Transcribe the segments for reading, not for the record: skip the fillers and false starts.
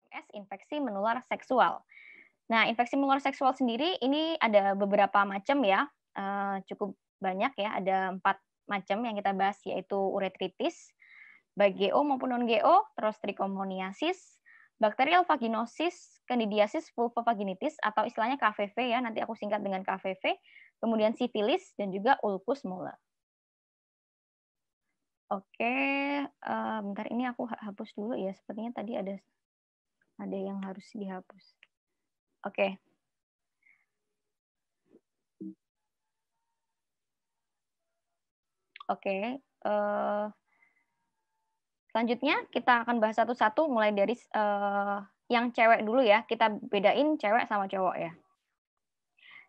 IMS, infeksi menular seksual. Nah, infeksi menular seksual sendiri ini ada beberapa macam ya, cukup banyak ya, ada 4 macam yang kita bahas yaitu uretritis, baik GO maupun non-GO, terus trichomoniasis, bakterial vaginosis, candidiasis vulvovaginitis atau istilahnya KVV ya, nanti aku singkat dengan KVV, kemudian sifilis dan juga ulcus molar. Oke, bentar ini aku hapus dulu ya, sepertinya tadi ada yang harus dihapus. Oke. Oke, selanjutnya kita akan bahas satu-satu mulai dari, yang cewek dulu ya, kita bedain cewek sama cowok ya.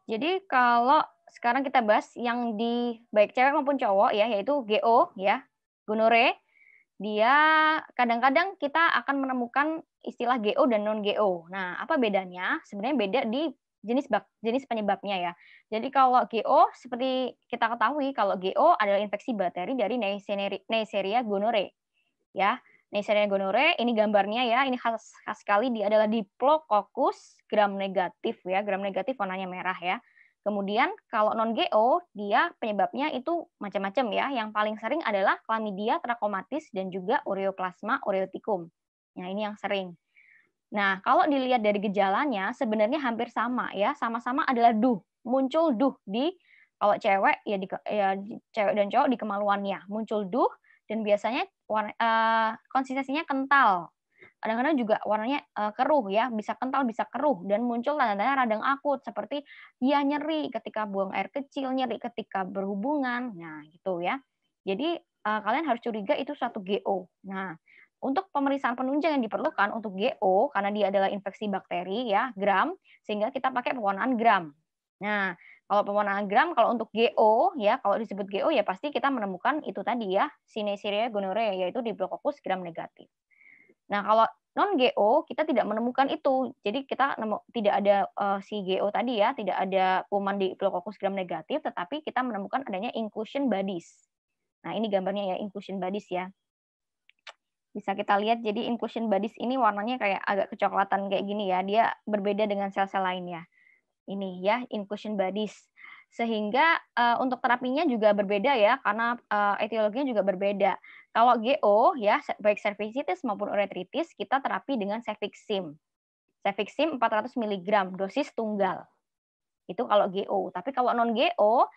Jadi kalau sekarang kita bahas yang di baik cewek maupun cowok ya, yaitu GO ya, gonore. Dia kadang-kadang kita akan menemukan istilah GO dan non-GO. Nah, apa bedanya? Sebenarnya beda di jenis penyebabnya ya. Jadi kalau GO seperti kita ketahui kalau GO adalah infeksi bakteri dari Neisseria gonorrhoeae ya. Neisseria gonorrhoeae ini gambarnya ya, ini khas sekali dia adalah Diplococcus gram negatif ya, gram negatif warnanya merah ya. Kemudian kalau non-GO, dia penyebabnya itu macam-macam ya. Yang paling sering adalah Chlamydia trachomatis dan juga Ureaplasma oreoticum. Nah, ini yang sering. Nah, kalau dilihat dari gejalanya sebenarnya hampir sama ya, sama-sama adalah DUH. Muncul DUH di kalau cewek ya cewek dan cowok di kemaluannya, muncul DUH dan biasanya konsistensinya kental. Kadang-kadang juga warnanya keruh ya, bisa kental, bisa keruh dan muncul tanda-tanda radang akut seperti dia nyeri ketika buang air kecil, nyeri ketika berhubungan. Nah, gitu ya. Jadi kalian harus curiga itu suatu GO. Nah, untuk pemeriksaan penunjang yang diperlukan untuk GO karena dia adalah infeksi bakteri ya, gram, sehingga kita pakai pewarnaan gram. Nah, kalau pewarnaan gram kalau untuk GO ya, kalau disebut GO ya pasti kita menemukan itu tadi ya, Neisseria gonorrhoeae yaitu Diplococcus gram negatif. Nah, kalau non-GO kita tidak menemukan itu. Jadi kita tidak ada si GO tadi ya, tidak ada kuman Diplococcus gram negatif, tetapi kita menemukan adanya inclusion bodies. Nah, ini gambarnya ya, inclusion bodies ya. Bisa kita lihat jadi inclusion bodies ini warnanya kayak agak kecoklatan kayak gini ya. Dia berbeda dengan sel-sel lainnya. Ini ya, inclusion bodies. Sehingga untuk terapinya juga berbeda ya, karena etiologinya juga berbeda. Kalau GO ya, baik cervicitis maupun uretritis, kita terapi dengan cefixim. Cefixim 400 mg, dosis tunggal. Itu kalau GO. Tapi kalau non-GO,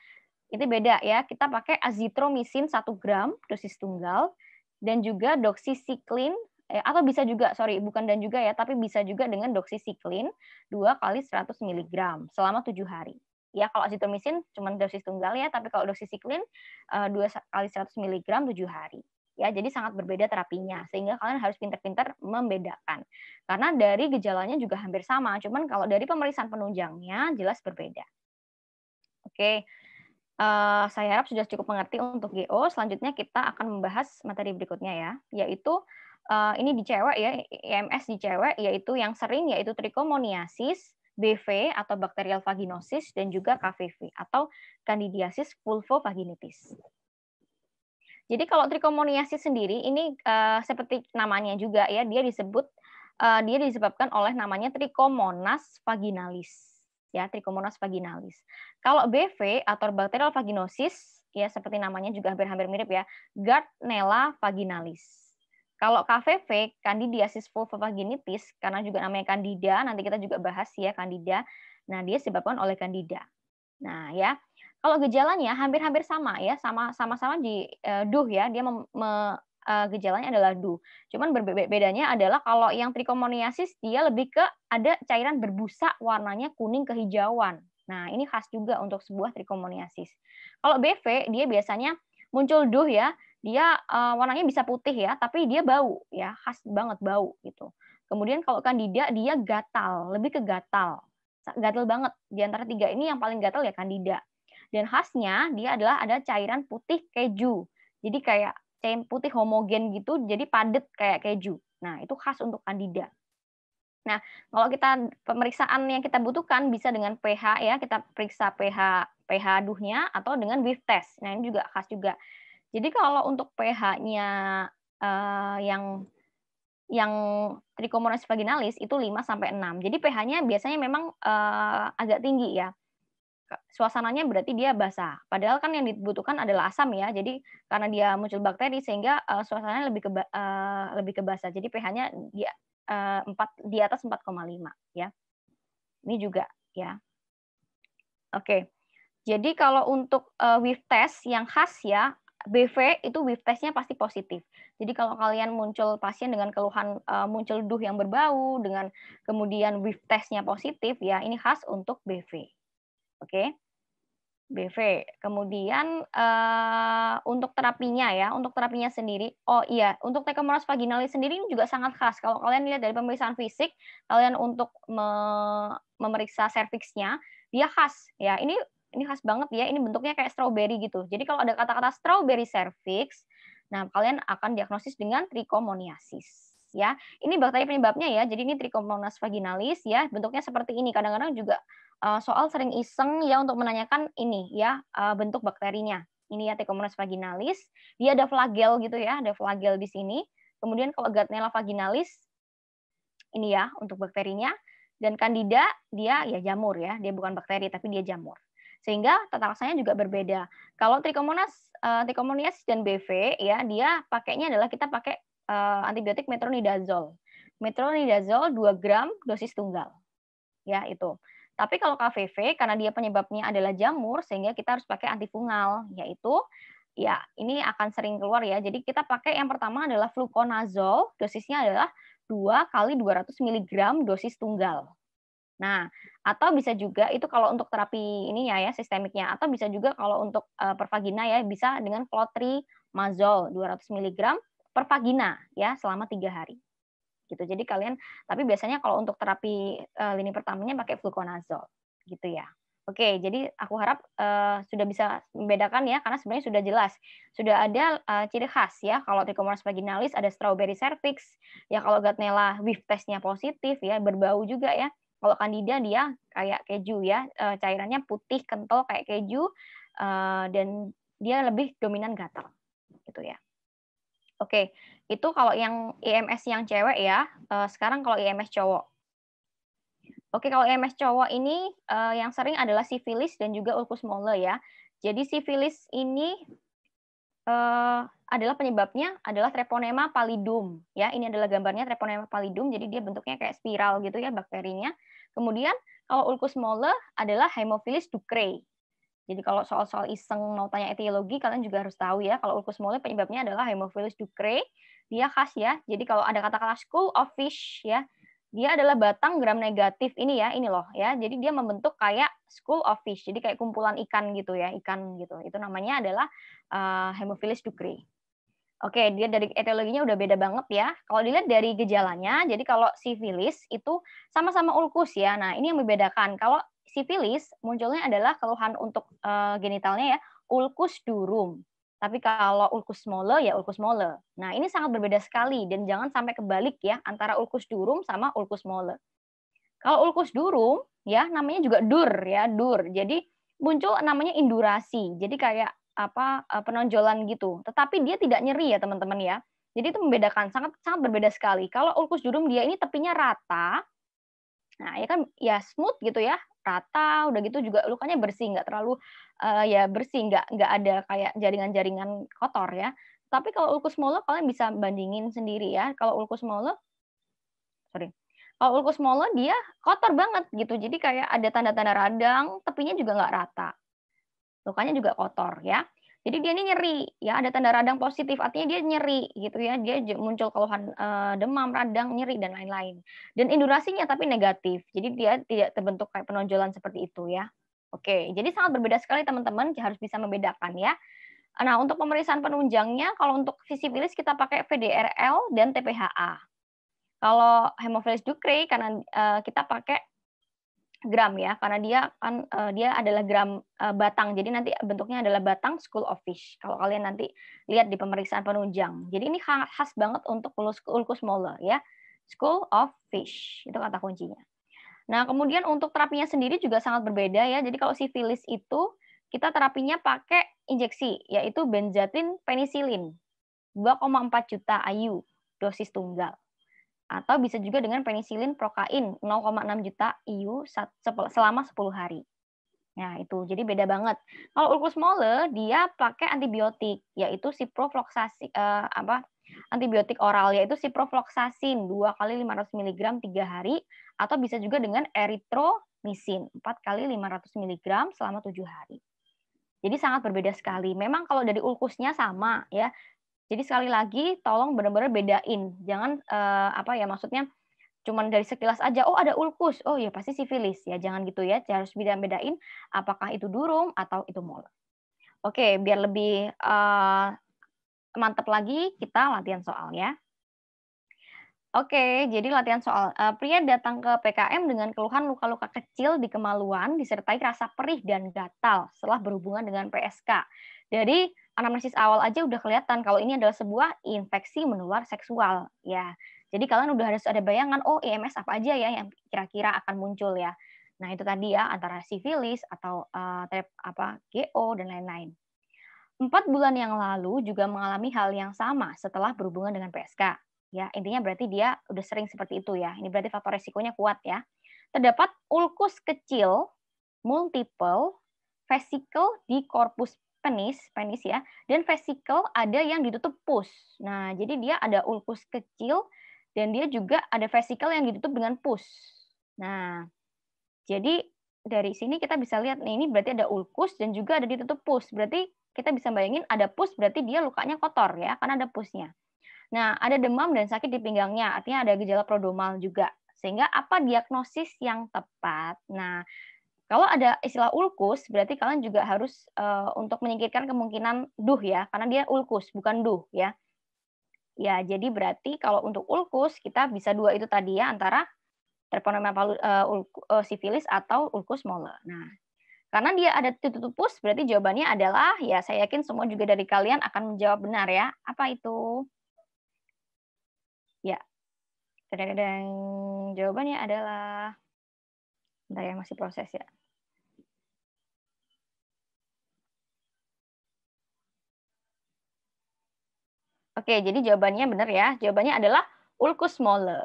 itu beda ya. Kita pakai azithromycin 1 gram, dosis tunggal, dan juga doxycycline, atau bisa juga, sorry, bukan dan juga ya, tapi bisa juga dengan doxycycline 2 kali 100 mg selama 7 hari. Ya, kalau azithromycin cuma dosis tunggal ya, tapi kalau doxycycline 2 kali 100 mg 7 hari. Ya, jadi sangat berbeda terapinya, sehingga kalian harus pintar-pintar membedakan. Karena dari gejalanya juga hampir sama, cuman kalau dari pemeriksaan penunjangnya jelas berbeda. Oke, saya harap sudah cukup mengerti untuk GO. Selanjutnya kita akan membahas materi berikutnya ya, yaitu ini di cewek ya, IMS di cewek, yaitu yang sering yaitu trichomoniasis, BV atau bakterial vaginosis, dan juga KVV atau candidiasis vulvovaginitis. Jadi kalau trichomoniasis sendiri ini seperti namanya juga ya, dia disebabkan oleh namanya Trichomonas vaginalis. Ya, Trichomonas vaginalis. Kalau BV atau bakterial vaginosis ya seperti namanya juga hampir-hampir mirip ya, Gardnerella vaginalis. Kalau KVV, Candidiasis vulvovaginitis, karena juga namanya Candida, nanti kita juga bahas ya Candida. Nah, dia disebabkan oleh Candida. Nah, ya. Kalau gejalanya hampir-hampir sama ya, sama-sama di DUH ya, dia gejalanya adalah DUH. Cuman bedanya adalah kalau yang trichomoniasis dia lebih ke ada cairan berbusa warnanya kuning kehijauan. Nah, ini khas juga untuk sebuah trichomoniasis. Kalau BV dia biasanya muncul DUH ya, dia warnanya bisa putih ya, tapi dia bau ya, khas banget bau gitu. Kemudian kalau Candida dia gatal, lebih ke gatal. Gatal banget. Di antara 3 ini yang paling gatal ya Candida. Dan khasnya dia adalah ada cairan putih keju. Jadi kayak putih homogen gitu, jadi padat kayak keju. Nah, itu khas untuk Candida. Nah, kalau kita pemeriksaan yang kita butuhkan bisa dengan pH ya, kita periksa pH duhnya atau dengan whiff test. Nah, ini juga khas juga. Jadi kalau untuk pH-nya yang yang Trichomonas vaginalis itu 5 sampai 6. Jadi pH-nya biasanya memang agak tinggi ya. Suasananya berarti dia basah. Padahal kan yang dibutuhkan adalah asam ya. Jadi karena dia muncul bakteri sehingga suasananya lebih ke basah. Jadi pH-nya di 4 di atas 4,5 ya. Ini juga ya. Oke. Jadi kalau untuk Wave test yang khas ya, BV itu Wave testnya pasti positif. Jadi kalau kalian muncul pasien dengan keluhan muncul duh yang berbau, dengan kemudian Wave testnya positif ya, ini khas untuk BV. Oke, BV. Kemudian untuk terapinya ya, untuk terapinya sendiri, oh iya, untuk Trichomonas vaginalis sendiri ini juga sangat khas. Kalau kalian lihat dari pemeriksaan fisik, kalian untuk memeriksa serviksnya, dia khas ya. Ini khas banget ya, ini bentuknya kayak strawberry gitu. Jadi kalau ada kata-kata strawberry cervix, nah kalian akan diagnosis dengan trichomoniasis ya. Ini bakteri penyebabnya ya. Jadi ini Trichomonas vaginalis ya, bentuknya seperti ini. Kadang-kadang juga soal sering iseng ya untuk menanyakan ini ya bentuk bakterinya. Ini ya Trichomonas vaginalis, dia ada flagel gitu ya, ada flagel di sini. Kemudian kalau Gardnerella vaginalis ini ya untuk bakterinya, dan Candida dia ya jamur ya, dia bukan bakteri tapi dia jamur. Sehingga tata laksanya juga berbeda. Kalau Trichomoniasis dan BV ya, dia pakainya adalah kita pakai antibiotik metronidazole. Metronidazole 2 gram dosis tunggal. Ya, itu. Tapi kalau KVV karena dia penyebabnya adalah jamur sehingga kita harus pakai antifungal, yaitu ya ini akan sering keluar ya. Jadi kita pakai yang pertama adalah fluconazole, dosisnya adalah 2 kali 200 mg dosis tunggal. Nah, atau bisa juga itu kalau untuk terapi ininya ya sistemiknya, atau bisa juga kalau untuk per vagina ya bisa dengan clotrimazole 200 mg per vagina ya selama 3 hari. Gitu. Jadi kalian tapi biasanya kalau untuk terapi lini pertamanya pakai fluconazole gitu ya. Oke, jadi aku harap sudah bisa membedakan ya karena sebenarnya sudah jelas. Sudah ada ciri khas ya kalau Trichomonas vaginalis ada strawberry cervix, ya kalau Gardnerella Wave testnya positif ya, berbau juga ya. Kalau Candida dia kayak keju ya, cairannya putih kental kayak keju dan dia lebih dominan gatal gitu ya. Oke, itu kalau yang IMS yang cewek ya. Sekarang kalau IMS cowok. Oke, kalau IMS cowok ini yang sering adalah sifilis dan juga ulcus molle ya. Jadi sifilis ini adalah penyebabnya adalah Treponema pallidum ya. Ini adalah gambarnya Treponema pallidum. Jadi dia bentuknya kayak spiral gitu ya bakterinya. Kemudian kalau ulcus molle adalah Haemophilus ducreyi. Jadi kalau soal-soal iseng mau tanya etiologi, kalian juga harus tahu ya, kalau ulcus molle penyebabnya adalah Haemophilus ducreyi, dia khas ya. Jadi kalau ada kata-kata school of fish ya, dia adalah batang gram negatif ini ya, ini loh ya. Jadi dia membentuk kayak school of fish, jadi kayak kumpulan ikan gitu ya, ikan gitu. Itu namanya adalah Haemophilus ducreyi. Oke, dia dari etiologinya udah beda banget ya. Kalau dilihat dari gejalanya, jadi kalau sifilis itu sama-sama ulkus ya. Nah, ini yang membedakan. Kalau sifilis munculnya adalah keluhan untuk genitalnya ya, ulcus durum. Tapi kalau ulcus molle ya ulcus molle. Nah, ini sangat berbeda sekali dan jangan sampai kebalik ya antara ulcus durum sama ulcus molle. Kalau ulcus durum ya namanya juga dur ya, dur. Jadi muncul namanya indurasi. Jadi kayak penonjolan gitu. Tetapi dia tidak nyeri ya teman-teman ya. Jadi itu membedakan sangat sangat berbeda sekali. Kalau ulcus durum dia ini tepinya rata. Nah, ya kan ya smooth gitu ya, rata, udah gitu juga lukanya bersih, nggak terlalu ya bersih, nggak ada kayak jaringan-jaringan kotor ya. Tapi kalau ulcus molle kalian bisa bandingin sendiri ya. Kalau ulcus molle sorry. Kalau ulcus molle dia kotor banget gitu. Jadi kayak ada tanda-tanda radang, tepinya juga nggak rata. Lukanya juga kotor ya. Jadi dia ini nyeri ya, ada tanda radang positif artinya dia nyeri gitu ya. Dia muncul keluhan demam, radang, nyeri dan lain-lain. Dan indurasinya tapi negatif. Jadi dia tidak terbentuk kayak penonjolan seperti itu ya. Oke, jadi sangat berbeda sekali teman-teman, harus bisa membedakan ya. Nah, untuk pemeriksaan penunjangnya kalau untuk sifilis kita pakai VDRL dan TPHA. Kalau Haemophilus ducreyi karena kita pakai gram ya, karena dia kan dia adalah gram batang. Jadi nanti bentuknya adalah batang school of fish. Kalau kalian nanti lihat di pemeriksaan penunjang. Jadi ini khas banget untuk ulcus molle ya. School of fish. Itu kata kuncinya. Nah, kemudian untuk terapinya sendiri juga sangat berbeda ya. Jadi kalau sifilis itu kita terapinya pakai injeksi yaitu benzatin penisilin 2,4 juta IU dosis tunggal. Atau bisa juga dengan penisilin prokain 0,6 juta IU selama 10 hari. Nah, itu. Jadi beda banget. Kalau ulkus mole dia pakai antibiotik yaitu antibiotik oral yaitu ciprofloxacin 2 kali 500 mg 3 hari atau bisa juga dengan erythromycin 4 kali 500 mg selama 7 hari. Jadi sangat berbeda sekali. Memang kalau dari ulkusnya sama ya. Jadi sekali lagi tolong benar-benar bedain. Jangan maksudnya cuman dari sekilas aja, oh ada ulkus, oh ya pasti sifilis ya, jangan gitu ya, harus bedain apakah itu durung atau itu mole. Oke, biar lebih mantap lagi kita latihan soal ya. Oke, jadi latihan soal. Pria datang ke PKM dengan keluhan luka-luka kecil di kemaluan disertai rasa perih dan gatal setelah berhubungan dengan PSK. Dari anamnesis awal aja udah kelihatan kalau ini adalah sebuah infeksi menular seksual ya. Jadi kalian udah harus ada bayangan, oh IMS apa aja ya yang kira-kira akan muncul ya. Nah itu tadi ya antara sifilis atau GO dan lain-lain. 4 bulan yang lalu juga mengalami hal yang sama setelah berhubungan dengan PSK. Ya, intinya berarti dia udah sering seperti itu ya. Ini berarti faktor resikonya kuat ya. Terdapat ulkus kecil, multiple, vesicle di korpus penis ya, dan vesicle ada yang ditutup pus. Nah, jadi dia ada ulkus kecil dan dia juga ada vesicle yang ditutup dengan pus. Nah, jadi dari sini kita bisa lihat nih, ini berarti ada ulkus dan juga ada ditutup pus. Berarti kita bisa bayangin ada pus berarti dia lukanya kotor ya, karena ada pusnya. Nah, ada demam dan sakit di pinggangnya, artinya ada gejala prodromal juga. Sehingga apa diagnosis yang tepat? Nah, kalau ada istilah ulkus, berarti kalian juga harus untuk menyingkirkan kemungkinan duh ya, karena dia ulkus, bukan duh ya. Ya, jadi berarti kalau untuk ulkus, kita bisa dua itu tadi ya, antara treponema sifilis atau ulkus mole. Nah, karena dia ada ditutup pus, berarti jawabannya adalah, ya saya yakin semua juga dari kalian akan menjawab benar ya. Apa itu? Ya, jawabannya adalah, bentar ya masih proses ya. Oke, jadi jawabannya benar ya. Jawabannya adalah ulkus mole.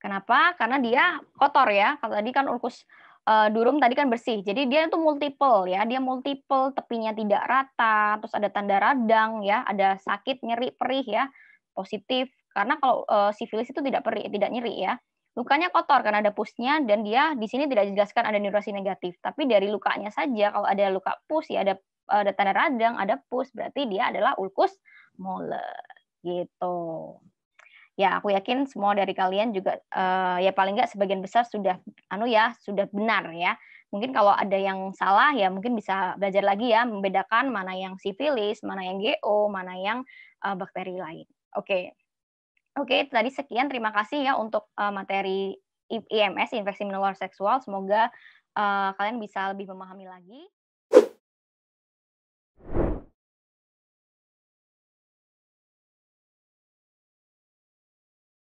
Kenapa? Karena dia kotor ya. Kalau tadi kan ulkus durum tadi kan bersih. Jadi dia itu multiple ya. Dia multiple, tepinya tidak rata, terus ada tanda radang ya, ada sakit, nyeri, perih ya. Positif. Karena kalau sifilis itu tidak perih, tidak nyeri ya. Lukanya kotor karena ada pusnya dan dia di sini tidak dijelaskan ada neurasi negatif. Tapi dari lukanya saja kalau ada luka pus ya ada tanda radang, ada pus, berarti dia adalah ulkus mole. Gitu. Ya, aku yakin semua dari kalian juga ya paling nggak sebagian besar sudah sudah benar ya. Mungkin kalau ada yang salah ya mungkin bisa belajar lagi ya membedakan mana yang sifilis, mana yang GO, mana yang bakteri lain. Oke. Oke, tadi sekian terima kasih ya untuk materi IMS infeksi menular seksual. Semoga kalian bisa lebih memahami lagi.